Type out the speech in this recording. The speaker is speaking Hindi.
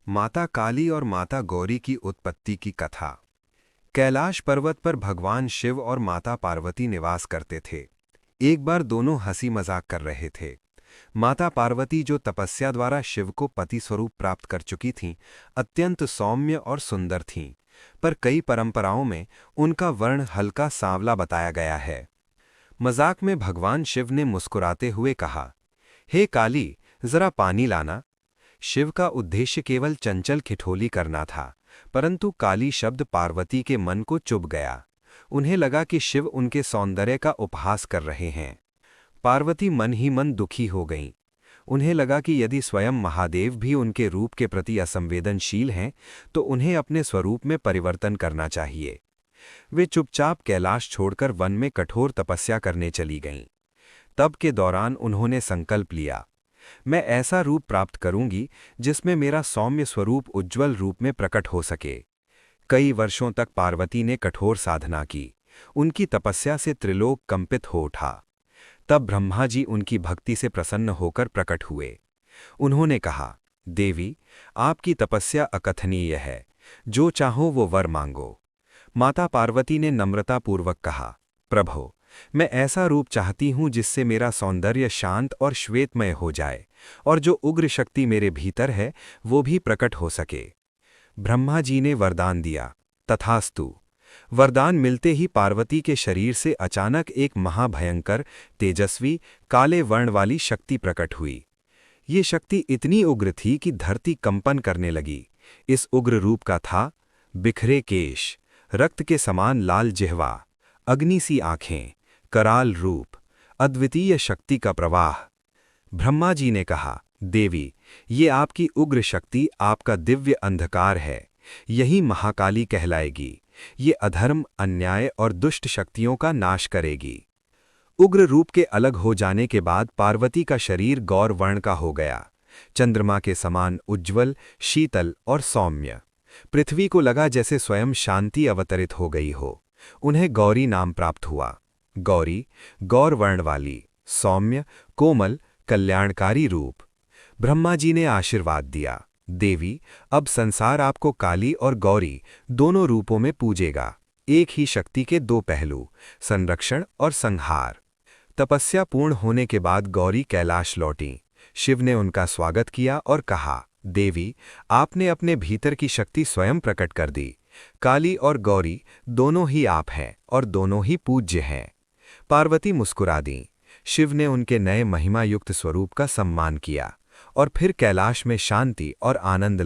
माता काली और माता गौरी की उत्पत्ति की कथा। कैलाश पर्वत पर भगवान शिव और माता पार्वती निवास करते थे। एक बार दोनों हंसी मजाक कर रहे थे। माता पार्वती, जो तपस्या द्वारा शिव को पति स्वरूप प्राप्त कर चुकी थीं, अत्यंत सौम्य और सुंदर थीं, पर कई परंपराओं में उनका वर्ण हल्का सांवला बताया गया है। मजाक में भगवान शिव ने मुस्कुराते हुए कहा, हे काली, जरा पानी लाना। शिव का उद्देश्य केवल चंचल खिठोली करना था, परंतु काली शब्द पार्वती के मन को चुभ गया। उन्हें लगा कि शिव उनके सौंदर्य का उपहास कर रहे हैं। पार्वती मन ही मन दुखी हो गईं। उन्हें लगा कि यदि स्वयं महादेव भी उनके रूप के प्रति असंवेदनशील हैं, तो उन्हें अपने स्वरूप में परिवर्तन करना चाहिए। वे चुपचाप कैलाश छोड़कर वन में कठोर तपस्या करने चली गईं। तप के दौरान उन्होंने संकल्प लिया, मैं ऐसा रूप प्राप्त करूंगी जिसमें मेरा सौम्य स्वरूप उज्ज्वल रूप में प्रकट हो सके। कई वर्षों तक पार्वती ने कठोर साधना की। उनकी तपस्या से त्रिलोक कंपित हो उठा। तब ब्रह्मा जी उनकी भक्ति से प्रसन्न होकर प्रकट हुए। उन्होंने कहा, देवी, आपकी तपस्या अकथनीय है। जो चाहो वो वर मांगो। माता पार्वती ने नम्रतापूर्वक कहा, प्रभो, मैं ऐसा रूप चाहती हूं जिससे मेरा सौंदर्य शांत और श्वेतमय हो जाए, और जो उग्र शक्ति मेरे भीतर है वो भी प्रकट हो सके। ब्रह्मा जी ने वरदान दिया। तथास्तु। वरदान मिलते ही पार्वती के शरीर से अचानक एक महाभयंकर, तेजस्वी, काले वर्ण वाली शक्ति प्रकट हुई। ये शक्ति इतनी उग्र थी कि धरती कंपन करने लगी। इस उग्र रूप का था बिखरे केश, रक्त के समान लाल जिह्वा, अग्नि सी आंखें, कराल रूप, अद्वितीय शक्ति का प्रवाह। ब्रह्मा जी ने कहा, देवी, ये आपकी उग्र शक्ति आपका दिव्य अंधकार है। यही महाकाली कहलाएगी। ये अधर्म, अन्याय और दुष्ट शक्तियों का नाश करेगी। उग्र रूप के अलग हो जाने के बाद पार्वती का शरीर गौर वर्ण का हो गया, चंद्रमा के समान उज्ज्वल, शीतल और सौम्य। पृथ्वी को लगा जैसे स्वयं शांति अवतरित हो गई हो। उन्हें गौरी नाम प्राप्त हुआ। गौरी, गौर वर्ण वाली, सौम्य, कोमल, कल्याणकारी रूप। ब्रह्मा जी ने आशीर्वाद दिया, देवी, अब संसार आपको काली और गौरी दोनों रूपों में पूजेगा। एक ही शक्ति के दो पहलू, संरक्षण और संहार। तपस्या पूर्ण होने के बाद गौरी कैलाश लौटीं। शिव ने उनका स्वागत किया और कहा, देवी, आपने अपने भीतर की शक्ति स्वयं प्रकट कर दी। काली और गौरी दोनों ही आप हैं और दोनों ही पूज्य हैं। पार्वती मुस्कुरा दीं। शिव ने उनके नए महिमा युक्त स्वरूप का सम्मान किया और फिर कैलाश में शांति और आनंद